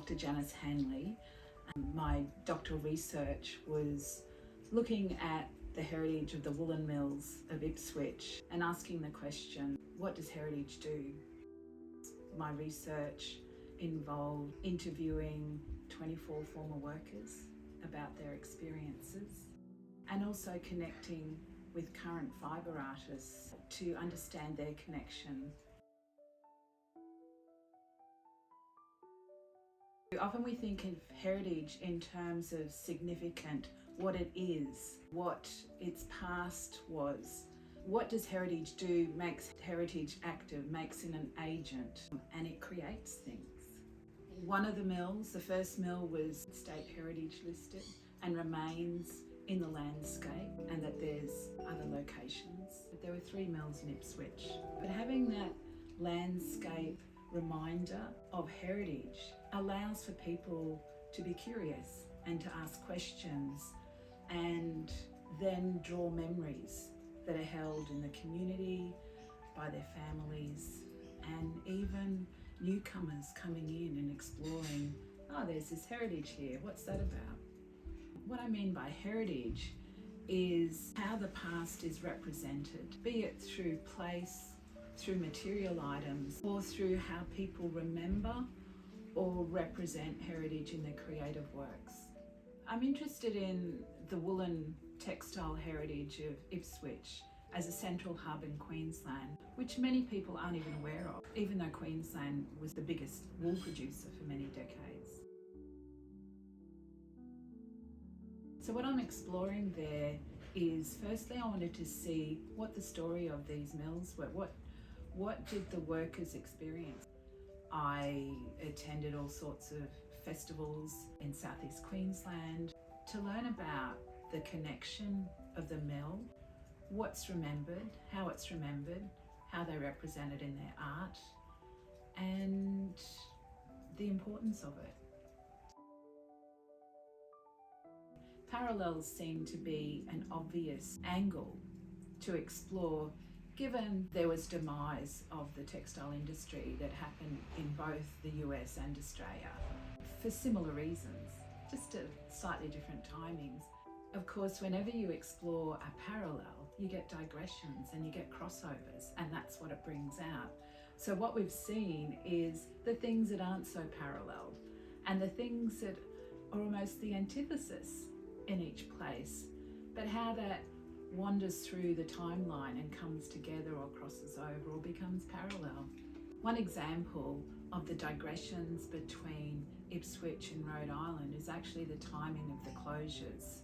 Dr. Janis Hanley. My doctoral research was looking at the heritage of the woolen mills of Ipswich and asking the question, what does heritage do? My research involved interviewing 24 former workers about their experiences and also connecting with current fibre artists to understand their connection. Often we think of heritage in terms of significant, what it is, what its past was. What does heritage do? Makes heritage active, makes it an agent, and it creates things. One of the mills, the first mill, was state heritage listed and remains in the landscape, and that there's other locations. But there were 3 mills in Ipswich. But having that landscape reminder of heritage allows for people to be curious and to ask questions and then draw memories that are held in the community, by their families, and even newcomers coming in and exploring, oh, there's this heritage here, what's that about? What I mean by heritage is how the past is represented, be it through place, through material items, or through how people remember or represent heritage in their creative works. I'm interested in the woolen textile heritage of Ipswich as a central hub in Queensland, which many people aren't even aware of, even though Queensland was the biggest wool producer for many decades. So what I'm exploring there is, firstly, I wanted to see what the story of these mills were. What did the workers experience? I attended all sorts of festivals in southeast Queensland to learn about the connection of the mill, what's remembered, how they represent it in their art, and the importance of it. Parallels seem to be an obvious angle to explore, given there was demise of the textile industry that happened in both the US and Australia for similar reasons, just at slightly different timings. Of course, whenever you explore a parallel, you get digressions and you get crossovers, and that's what it brings out. So what we've seen is the things that aren't so paralleled and the things that are almost the antithesis in each place, but how that wanders through the timeline and comes together or crosses over or becomes parallel. One example of the digressions between Ipswich and Rhode Island is actually the timing of the closures.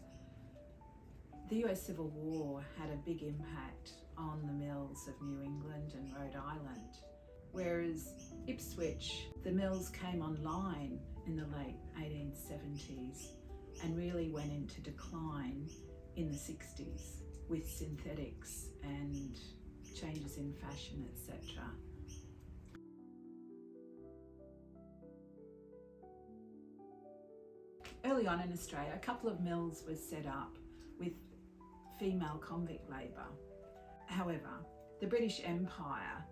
The US Civil War had a big impact on the mills of New England and Rhode Island, whereas Ipswich, the mills came online in the late 1870s and really went into decline in the 60s with synthetics and changes in fashion, etc. Early on in Australia, a couple of mills were set up with female convict labour. However, the British Empire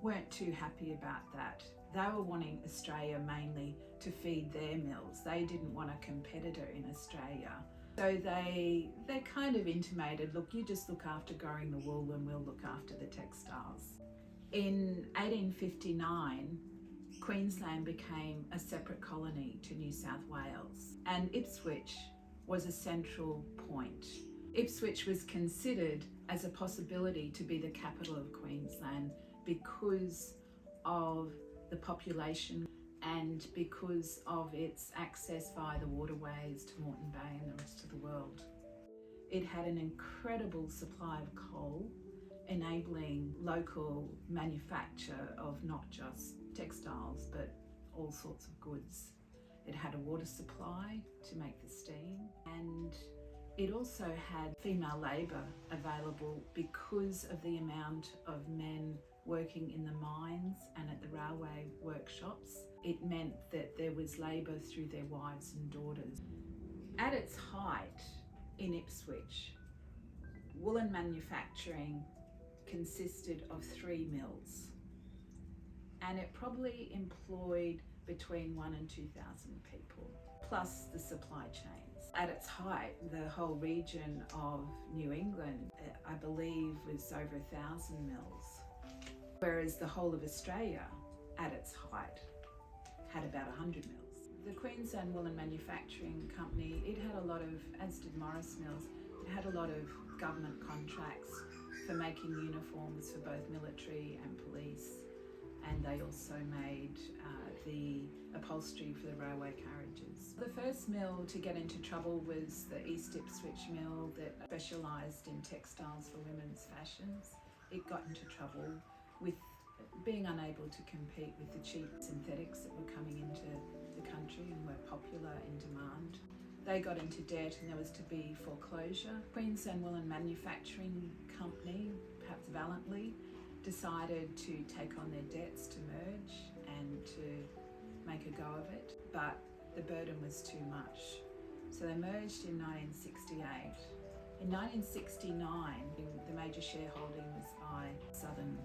weren't too happy about that. They were wanting Australia mainly to feed their mills. They didn't want a competitor in Australia. So they kind of intimated, look, you just look after growing the wool and we'll look after the textiles. In 1859, Queensland became a separate colony to New South Wales, and Ipswich was a central point. Ipswich was considered as a possibility to be the capital of Queensland because of the population and because of its access via the waterways to Moreton Bay and the rest of the world. It had an incredible supply of coal, enabling local manufacture of not just textiles but all sorts of goods. It had a water supply to make the steam, and it also had female labour available because of the amount of men working in the mines and at the railway workshops. It meant that there was labour through their wives and daughters. At its height in Ipswich, woolen manufacturing consisted of 3 mills, and it probably employed between 1 and 2,000 people, plus the supply chains. At its height, the whole region of New England, I believe, was over 1,000 mills, whereas the whole of Australia, at its height, had about 100 mills. The Queensland Wool and Manufacturing Company, it had a lot of, as did Morris Mills, it had a lot of government contracts for making uniforms for both military and police, and they also made the upholstery for the railway carriages. The first mill to get into trouble was the East Ipswich Mill that specialised in textiles for women's fashions. It got into trouble with being unable to compete with the cheap synthetics that were coming into the country and were popular in demand. They got into debt and there was to be foreclosure. Queensland Wool and Manufacturing Company, perhaps valiantly, decided to take on their debts to merge and to make a go of it, but the burden was too much. So they merged in 1968. In 1969, the major shareholding was by Southern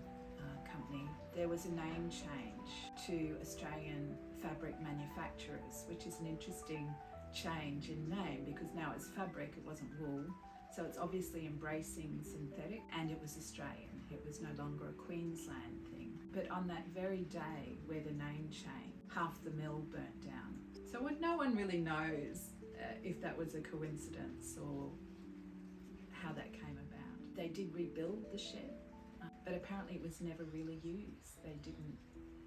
Company. There was a name change to Australian Fabric Manufacturers, which is an interesting change in name because now it's fabric, it wasn't wool. So it's obviously embracing synthetic, and it was Australian. It was no longer a Queensland thing. But on that very day where the name changed, half the mill burnt down. So no one really knows if that was a coincidence or how that came about. They did rebuild the shed, but apparently it was never really used.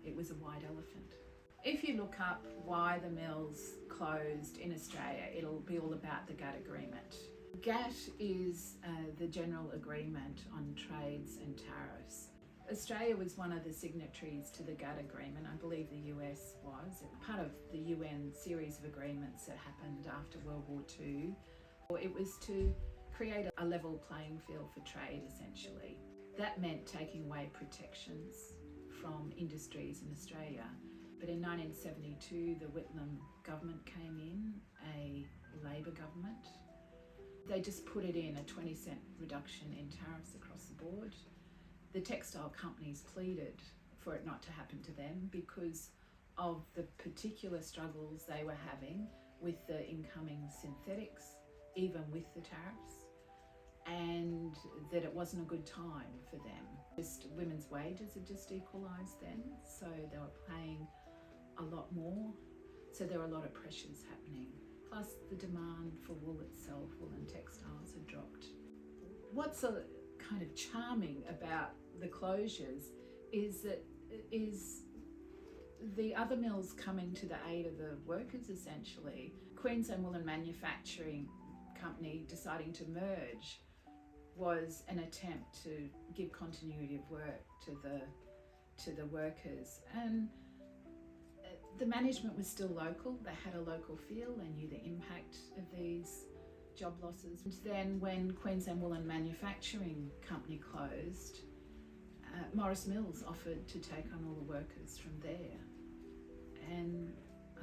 It was a white elephant. If you look up why the mills closed in Australia, it'll be all about the GATT agreement. GATT is the General Agreement on Trades and Tariffs. Australia was one of the signatories to the GATT agreement. I believe the US was. Part of the UN series of agreements that happened after World War II. It was to create a level playing field for trade, essentially. That meant taking away protections from industries in Australia. But in 1972, the Whitlam government came in, a Labor government. They just put it in, a 20-cent reduction in tariffs across the board. The textile companies pleaded for it not to happen to them because of the particular struggles they were having with the incoming synthetics, even with the tariffs, and that it wasn't a good time for them. Just women's wages had just equalised then, so they were paying a lot more, so there were a lot of pressures happening. Plus the demand for wool itself, wool and textiles, had dropped. What's a kind of charming about the closures is the other mills coming to the aid of the workers, essentially. Queensland Wool and Manufacturing Company deciding to merge was an attempt to give continuity of work to the workers, and the management was still local. They had a local feel. They knew the impact of these job losses. And then when Queensland Wool and Manufacturing Company closed, Morris Mills offered to take on all the workers from there. And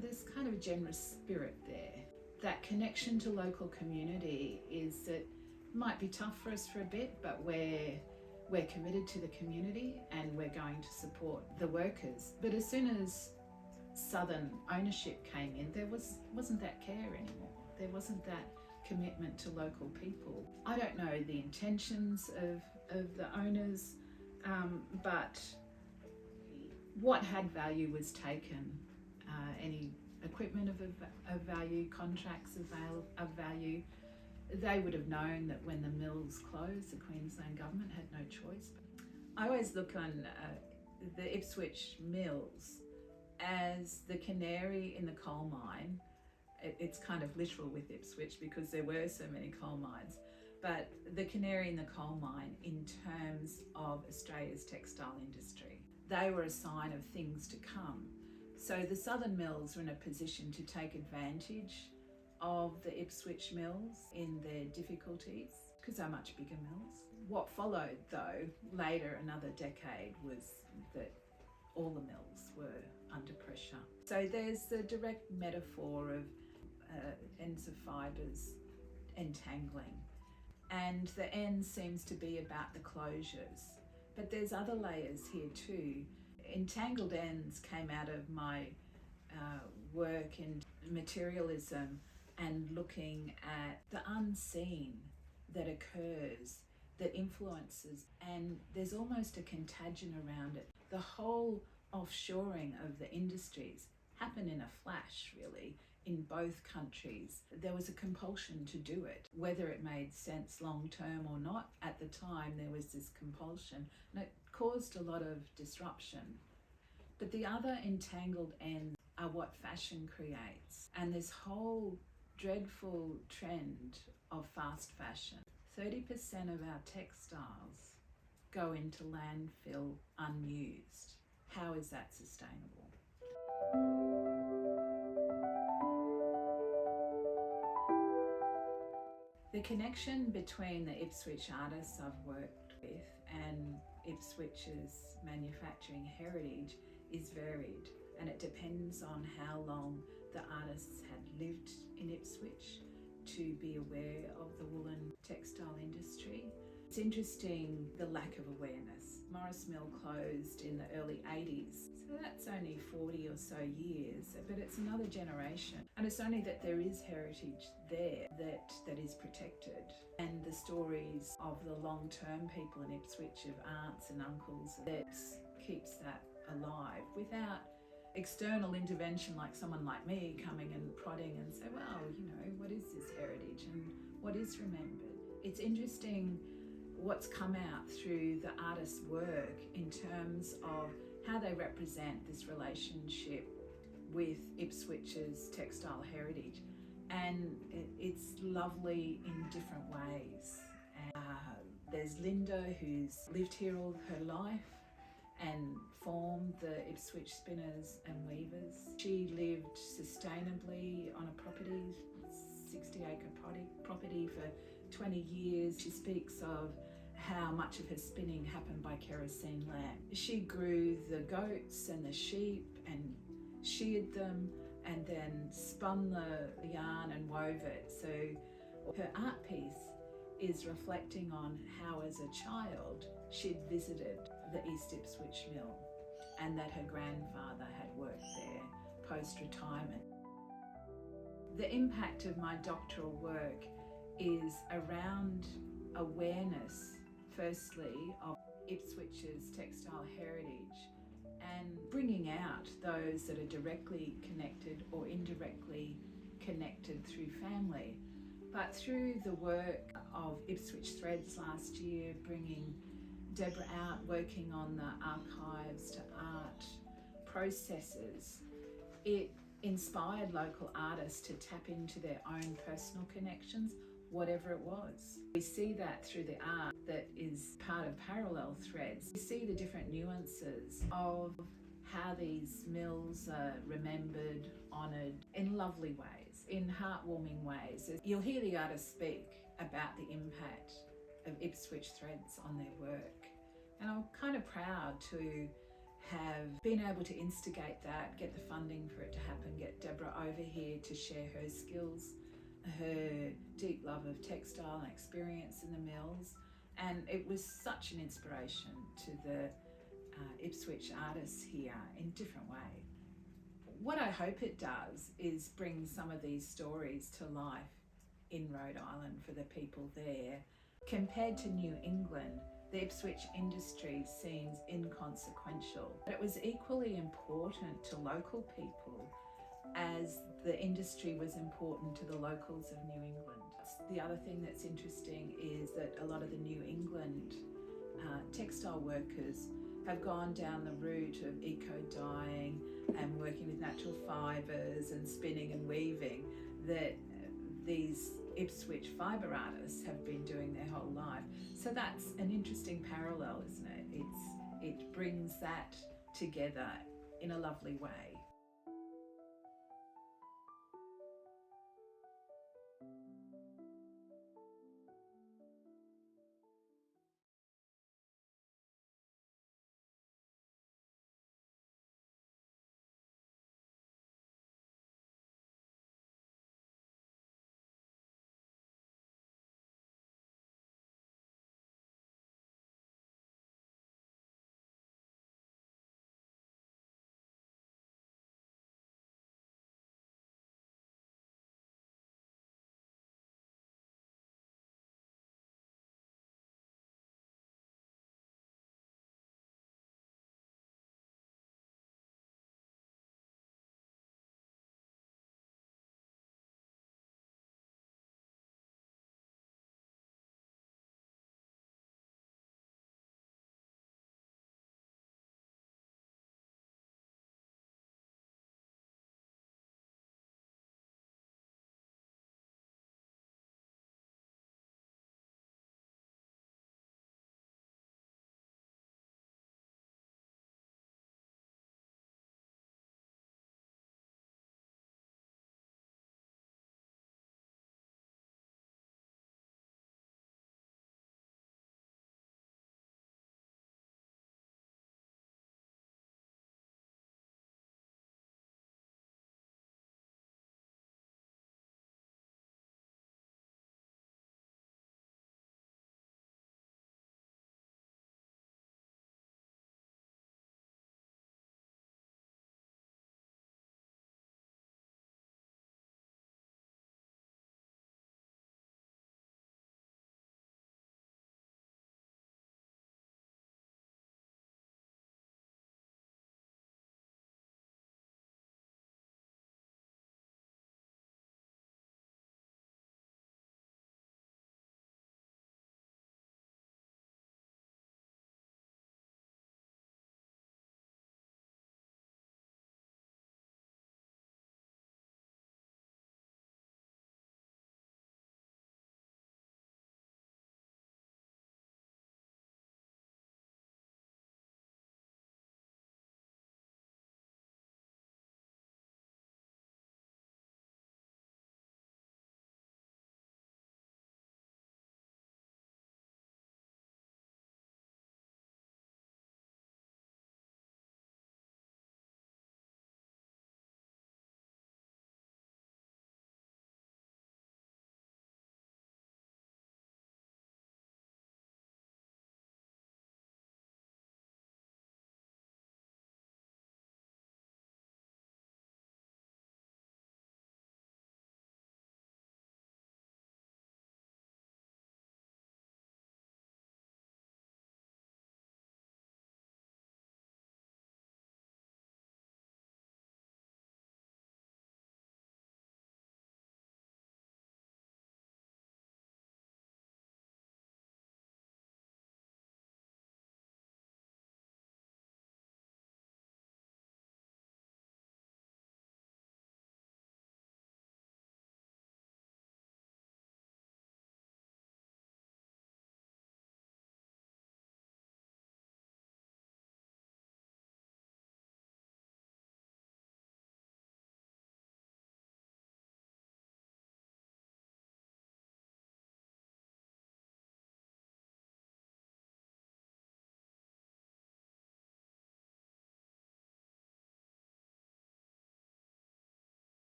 there's kind of a generous spirit there. That connection to local community is that it might be tough for us for a bit, but we're committed to the community and we're going to support the workers. But as soon as Southern ownership came in, there wasn't that care anymore. There wasn't that commitment to local people. I don't know the intentions of the owners, but what had value was taken. Any equipment of value, contracts of value, they would have known that when the mills closed, the Queensland government had no choice. I always look on the Ipswich Mills as the canary in the coal mine. It's kind of literal with Ipswich because there were so many coal mines, but the canary in the coal mine in terms of Australia's textile industry. They were a sign of things to come. So the Southern mills were in a position to take advantage of the Ipswich Mills in their difficulties because they're much bigger mills. What followed though, later another decade, was that all the mills were under pressure. So there's the direct metaphor of ends of fibres entangling, and the end seems to be about the closures. But there's other layers here too. Entangled ends came out of my work in materialism and looking at the unseen that occurs, that influences, and there's almost a contagion around it. The whole offshoring of the industries happened in a flash, really, in both countries. There was a compulsion to do it, whether it made sense long term or not. At the time, there was this compulsion, and it caused a lot of disruption. But the other entangled ends are what fashion creates, and this whole dreadful trend of fast fashion. 30% of our textiles go into landfill unused. How is that sustainable? The connection between the Ipswich artists I've worked with and Ipswich's manufacturing heritage is varied, and it depends on how long the artists had lived in Ipswich to be aware of the woolen textile industry. It's interesting, the lack of awareness. Morris Mill closed in the early 80s, so that's only 40 or so years, but it's another generation. And it's only that there is heritage there that is protected. And the stories of the long-term people in Ipswich, of aunts and uncles, that keeps that alive without external intervention, like someone like me coming and prodding and say, well, what is this heritage and what is remembered? It's interesting what's come out through the artist's work in terms of how they represent this relationship with Ipswich's textile heritage. And it's lovely in different ways. There's Linda, who's lived here all her life and formed the Ipswich Spinners and Weavers. She lived sustainably on a property, 60-acre property for 20 years. She speaks of how much of her spinning happened by kerosene lamp. She grew the goats and the sheep and sheared them and then spun the yarn and wove it. So her art piece is reflecting on how as a child she'd visited the East Ipswich Mill and that her grandfather had worked there post-retirement. The impact of my doctoral work is around awareness, firstly, of Ipswich's textile heritage and bringing out those that are directly connected or indirectly connected through family. But through the work of Ipswich Threads last year, bringing Deborah out, working on the archives to art processes, it inspired local artists to tap into their own personal connections, whatever it was. We see that through the art that is part of Parallel Threads. We see the different nuances of how these mills are remembered, honoured in lovely ways, in heartwarming ways. You'll hear the artists speak about the impact of Ipswich Threads on their work. And I'm kind of proud to have been able to instigate that, get the funding for it to happen, get Deborah over here to share her skills, her deep love of textile and experience in the mills. And it was such an inspiration to the Ipswich artists here in different ways. What I hope it does is bring some of these stories to life in Rhode Island for the people there. Compared to New England, the Ipswich industry seems inconsequential, but it was equally important to local people as the industry was important to the locals of New England. The other thing that's interesting is that a lot of the New England textile workers have gone down the route of eco-dyeing and working with natural fibres and spinning and weaving that these Ipswich fibre artists have been doing their whole life. So that's an interesting parallel, isn't it? It brings that together in a lovely way.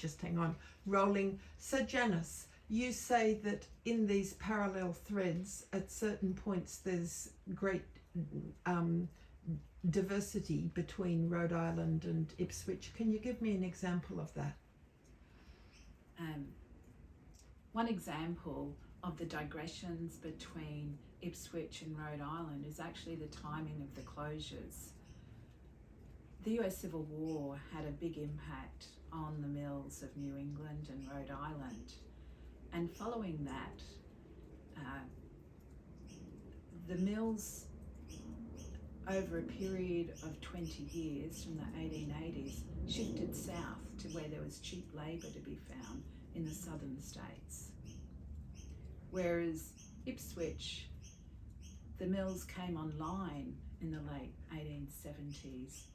just hang on, rolling. So Janis, you say that in these parallel threads, at certain points, there's great diversity between Rhode Island and Ipswich. Can you give me an example of that? One example of the digressions between Ipswich and Rhode Island is actually the timing of the closures. The US Civil War had a big impact on the mills of New England and Rhode Island, and following that, the mills over a period of 20 years from the 1880s shifted south to where there was cheap labour to be found in the southern states. Whereas Ipswich, the mills came online in the late 1870s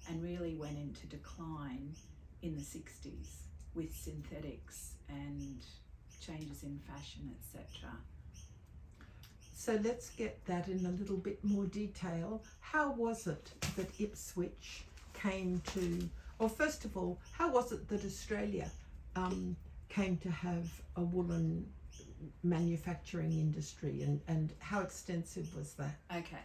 and really went into decline in the 60s with synthetics and changes in fashion, etc. So let's get that in a little bit more detail. How was it that Ipswich came to, or first of all, how was it that Australia came to have a woolen manufacturing industry, and how extensive was that? Okay.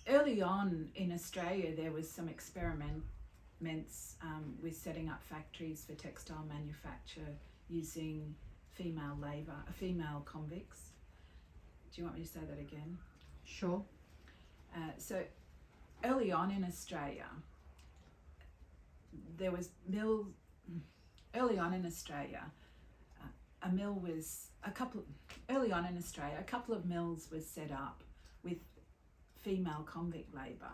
Early on in Australia, there was some experiments with setting up factories for textile manufacture using female labour, female convicts. Do you want me to say that again? Sure. So early on in Australia, there was mills. Early on in Australia, a couple of mills were set up with female convict labour.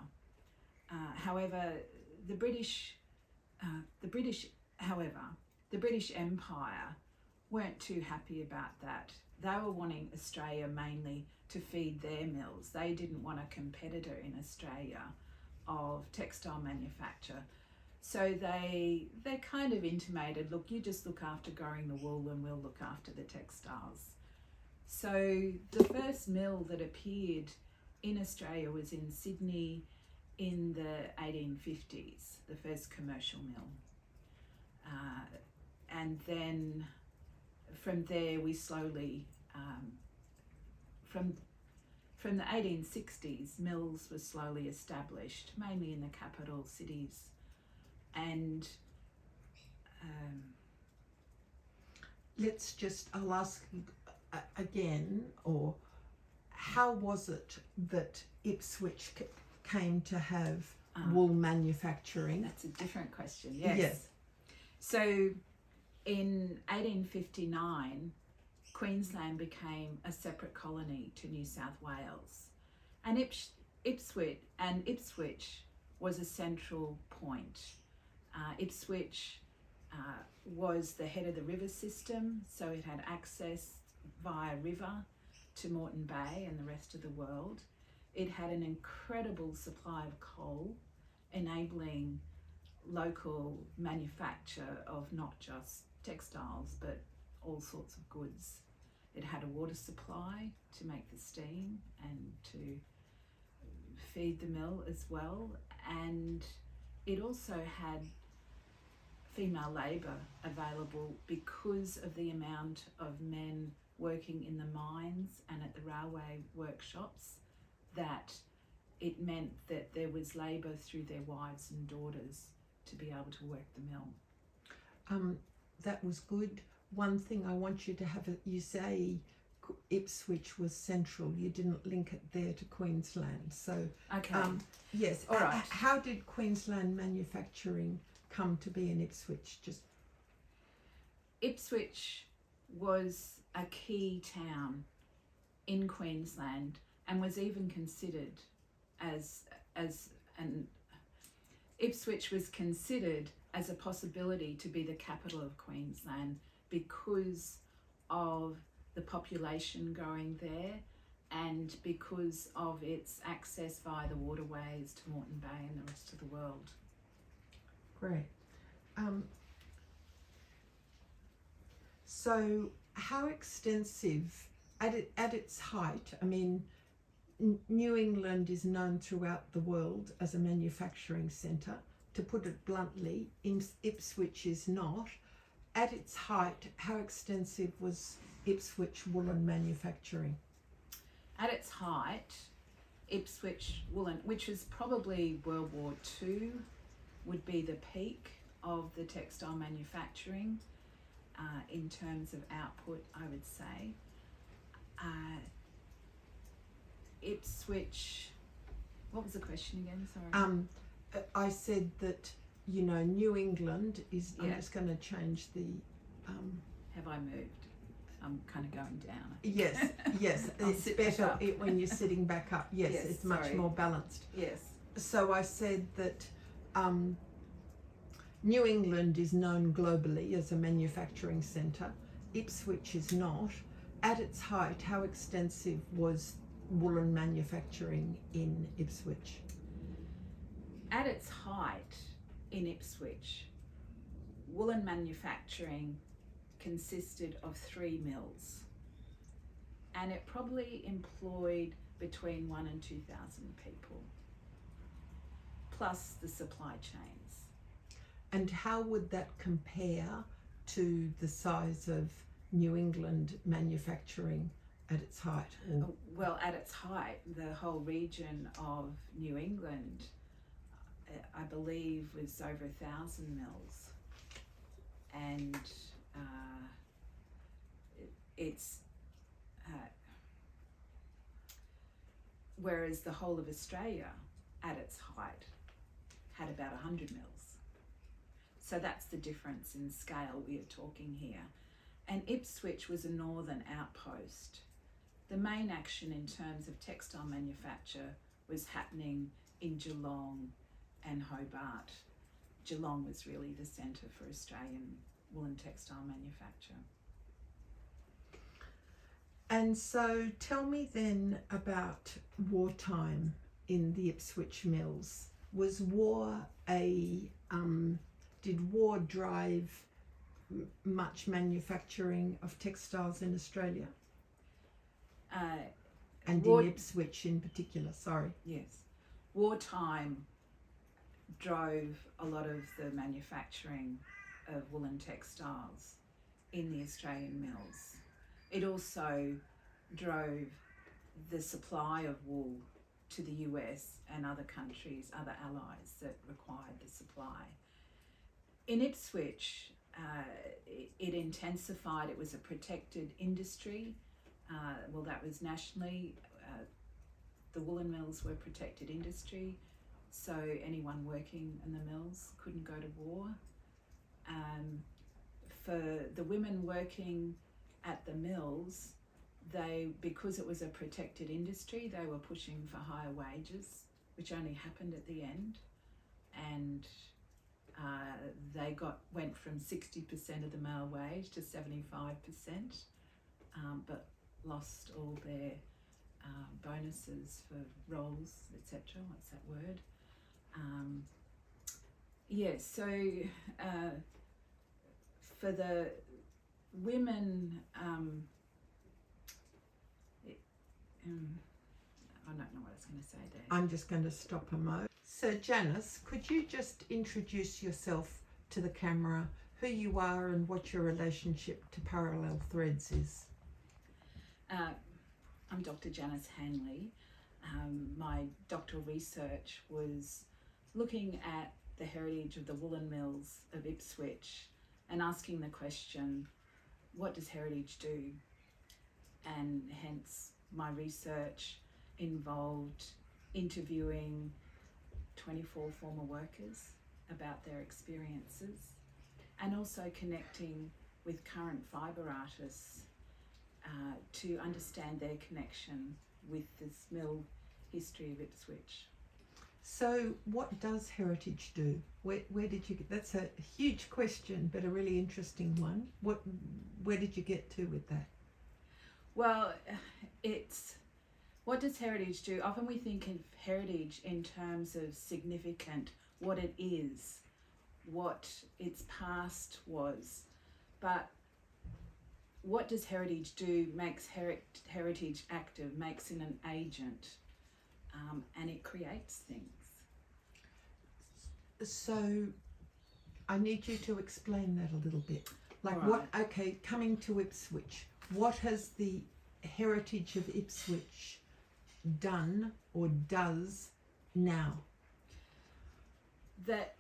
However, the British Empire weren't too happy about that. They were wanting Australia mainly to feed their mills. They didn't want a competitor in Australia of textile manufacture. So they kind of intimated, look, you just look after growing the wool and we'll look after the textiles. So the first mill that appeared in Australia was in Sydney in the 1850s, the first commercial mill. And then from there we slowly, from the 1860s, mills were slowly established, mainly in the capital cities. And I'll ask again, or how was it that Ipswich came to have wool manufacturing? That's a different question, yes. Yes. So in 1859, Queensland became a separate colony to New South Wales. And Ipswich was a central point. Ipswich was the head of the river system, so it had access via river to Moreton Bay and the rest of the world. It had an incredible supply of coal, enabling local manufacture of not just textiles but all sorts of goods. It had a water supply to make the steam and to feed the mill as well, and it also had female labour available because of the amount of men working in the mines and at the railway workshops, that it meant that there was labour through their wives and daughters to be able to work the mill. That was good. One thing I want you to have, you say Ipswich was central. You didn't link it there to Queensland. So, okay. Yes. All right. How did Queensland manufacturing come to be in Ipswich? Ipswich was a key town in Queensland and was even considered Ipswich was considered as a possibility to be the capital of Queensland because of the population growing there and because of its access via the waterways to Moreton Bay and the rest of the world. Great. So how extensive, at its height, I mean, New England is known throughout the world as a manufacturing centre. to put it bluntly, Ipswich is not. At its height, how extensive was Ipswich woolen manufacturing? At its height, Ipswich woolen, which was probably World War II, would be the peak of the textile manufacturing in terms of output, I would say. Ipswich, what was the question again? Sorry. I said that, New England is, I'm Yeah. just going to change the, Have I moved? I'm kind of going down. yes, I'll it's sit back better up. when you're sitting back up. Yes, Yes, it's much sorry. more balanced. Yes. So I said that New England is known globally as a manufacturing centre. Ipswich is not. At its height, how extensive was woolen manufacturing in Ipswich? At its height in Ipswich, woolen manufacturing consisted of 3 mills, and it probably employed between 1,000 and 2,000 people, plus the supply chains. And how would that compare to the size of New England manufacturing at its height? Well, at its height, the whole region of New England, I believe, was over 1,000 mills, and it's whereas the whole of Australia at its height had about 100 mills. So that's the difference in scale we are talking here. And Ipswich was a northern outpost. The main action in terms of textile manufacture was happening in Geelong and Hobart. Geelong was really the centre for Australian woolen textile manufacture. And so tell me then about wartime in the Ipswich Mills. Was war did war drive much manufacturing of textiles in Australia? And in Ipswich in particular, sorry. Yes. Wartime drove a lot of the manufacturing of woolen textiles in the Australian mills. It also drove the supply of wool to the US and other countries, other allies that required the supply. In Ipswich, it intensified. It was a protected industry. Well, that was nationally. The woolen mills were protected industry, so anyone working in the mills couldn't go to war. For the women working at the mills, because it was a protected industry, they were pushing for higher wages, which only happened at the end, and they went from 60% of the male wage to 75%, but lost all their bonuses for roles, etc. What's that word? So for the women, I don't know what I was going to say there. I'm just going to stop a moment. So Janis, could you just introduce yourself to the camera, who you are and what your relationship to Parallel Threads is? I'm Dr. Janis Hanley. My doctoral research was looking at the heritage of the woolen mills of Ipswich and asking the question, what does heritage do? And hence my research involved interviewing 24 former workers about their experiences and also connecting with current fibre artists to understand their connection with this mill history of Ipswich. So what does heritage do? Where did you get, that's a huge question, but a really interesting one. Where did you get to with that? Well, it's, what does heritage do? Often we think of heritage in terms of significant, what it is, what its past was, but what does heritage do? Makes heritage active, makes it an agent, and it creates things. So I need you to explain that a little bit. Like All right. coming to Ipswich, what has the heritage of Ipswich done or does now? That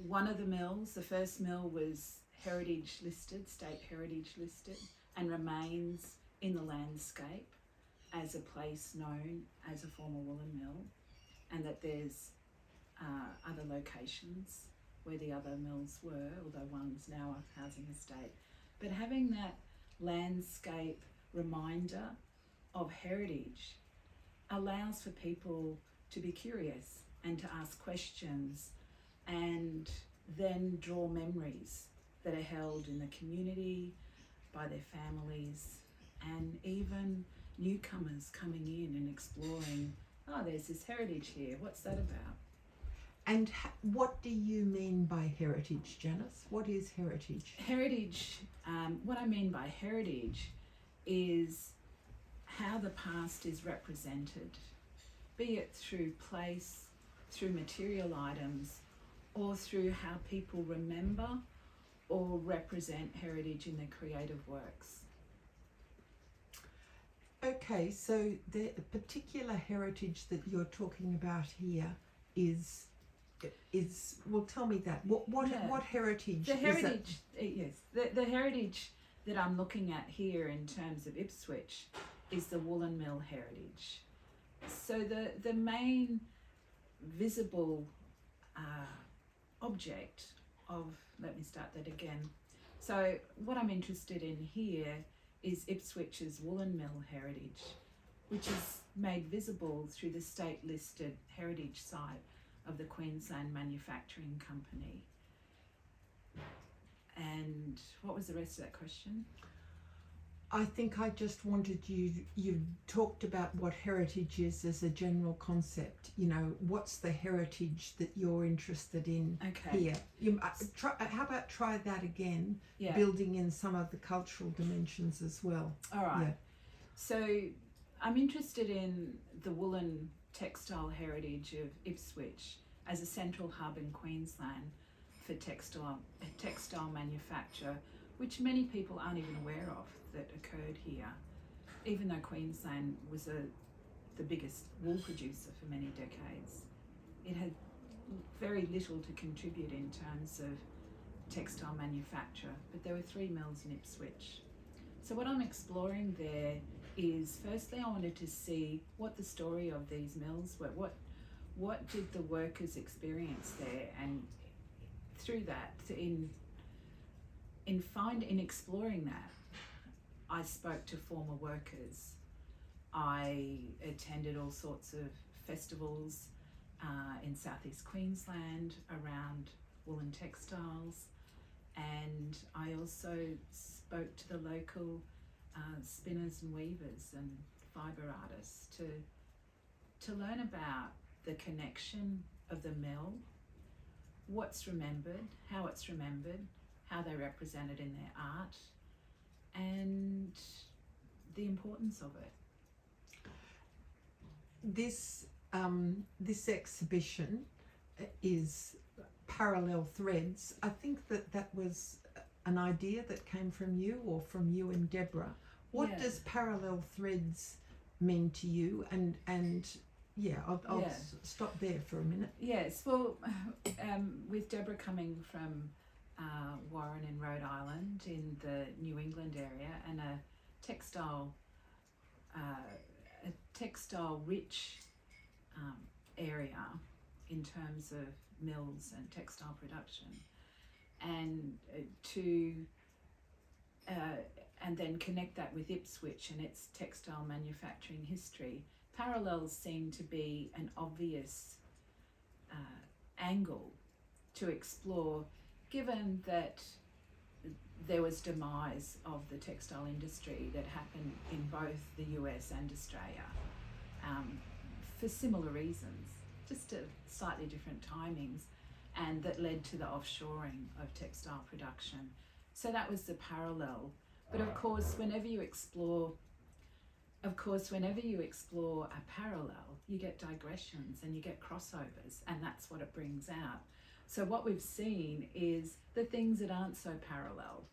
one of the mills, the first mill, was heritage listed, state heritage listed, and remains in the landscape as a place known as a former woolen mill, and that there's other locations where the other mills were, although one's now a housing estate. But having that landscape reminder of heritage allows for people to be curious and to ask questions and then draw memories that are held in the community by their families, and even newcomers coming in and exploring, oh, there's this heritage here, what's that about? And what do you mean by heritage, Janice? What is heritage? Heritage, what I mean by heritage is how the past is represented, be it through place, through material items, or through how people remember or represent heritage in their creative works. Okay, so the particular heritage that you're talking about here is well, tell me that. What heritage The is heritage, yes, the heritage that I'm looking at here in terms of Ipswich is the woolen mill heritage. So the main visible object of, let me start that again. So what I'm interested in here is Ipswich's woolen mill heritage, which is made visible through the state listed heritage site of the Queensland Manufacturing Company. And what was the rest of that question? I think I just wanted you talked about what heritage is as a general concept. You know, what's the heritage that you're interested in here? How about try that again, building in some of the cultural dimensions as well. All right. Yeah. So I'm interested in the woolen textile heritage of Ipswich as a central hub in Queensland for textile manufacture, which many people aren't even aware of that occurred here, even though Queensland was the biggest wool producer for many decades. It had very little to contribute in terms of textile manufacture, but there were 3 mills in Ipswich. So what I'm exploring there is, firstly, I wanted to see what the story of these mills were. What did the workers experience there? And through that, in exploring that, I spoke to former workers. I attended all sorts of festivals in southeast Queensland around woolen textiles, and I also spoke to the local spinners and weavers and fibre artists to learn about the connection of the mill, what's remembered, how it's remembered, how they represent it in their art, and the importance of it. This exhibition is Parallel Threads. I think that was an idea that came from you, or from you and Deborah. What does Parallel Threads mean to you? And I'll stop there for a minute. Yes, well, with Deborah coming from Warren in Rhode Island in the New England area, and a textile rich area in terms of mills and textile production, and and then connect that with Ipswich and its textile manufacturing history, parallels seem to be an obvious angle to explore, given that there was demise of the textile industry that happened in both the US and Australia for similar reasons, just at slightly different timings, and that led to the offshoring of textile production. So that was the parallel. But of course, whenever you explore of course, whenever you explore a parallel, you get digressions and you get crossovers, and that's what it brings out. So what we've seen is the things that aren't so parallel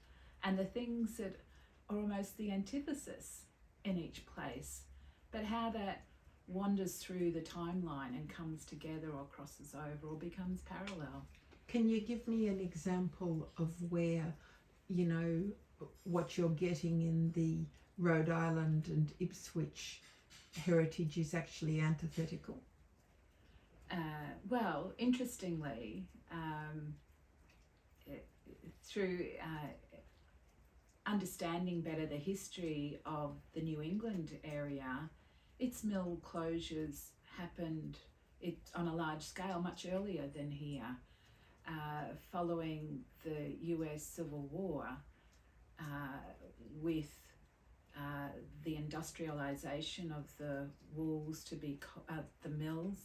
and the things that are almost the antithesis in each place, but how that wanders through the timeline and comes together or crosses over or becomes parallel. Can you give me an example of where, you know, what you're getting in the Rhode Island and Ipswich heritage is actually antithetical? Well, interestingly, through understanding better the history of the New England area, its mill closures happened on a large scale much earlier than here. Following the US Civil War, with the industrialization of the wools to be the mills,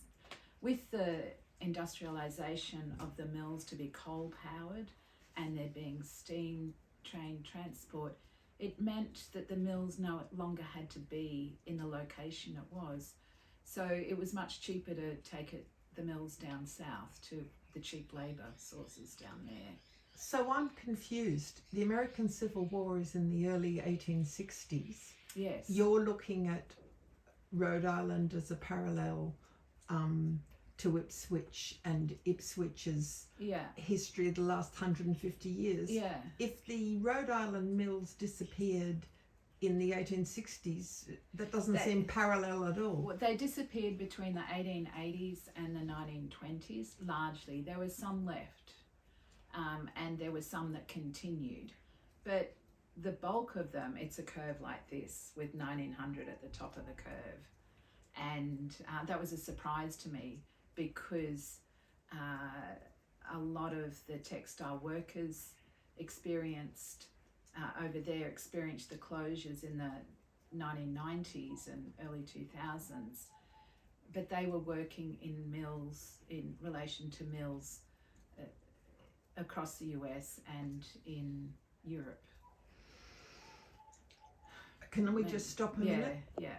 with the industrialization of the mills to be coal powered and there being steam train transport, it meant that the mills no longer had to be in the location it was. So it was much cheaper to take the mills down south to the cheap labour sources down there. So I'm confused. The American Civil War is in the early 1860s. Yes. You're looking at Rhode Island as a parallel to Ipswich and Ipswich's history of the last 150 years. Yeah. If the Rhode Island mills disappeared in the 1860s, that doesn't seem parallel at all. Well, they disappeared between the 1880s and the 1920s, largely. There was some left, and there was some that continued. But the bulk of them, it's a curve like this with 1900 at the top of the curve. And that was a surprise to me because a lot of the textile workers experienced the closures in the 1990s and early 2000s, but they were working in mills in relation to mills across the US and in Europe. Can we just stop a minute? Yeah.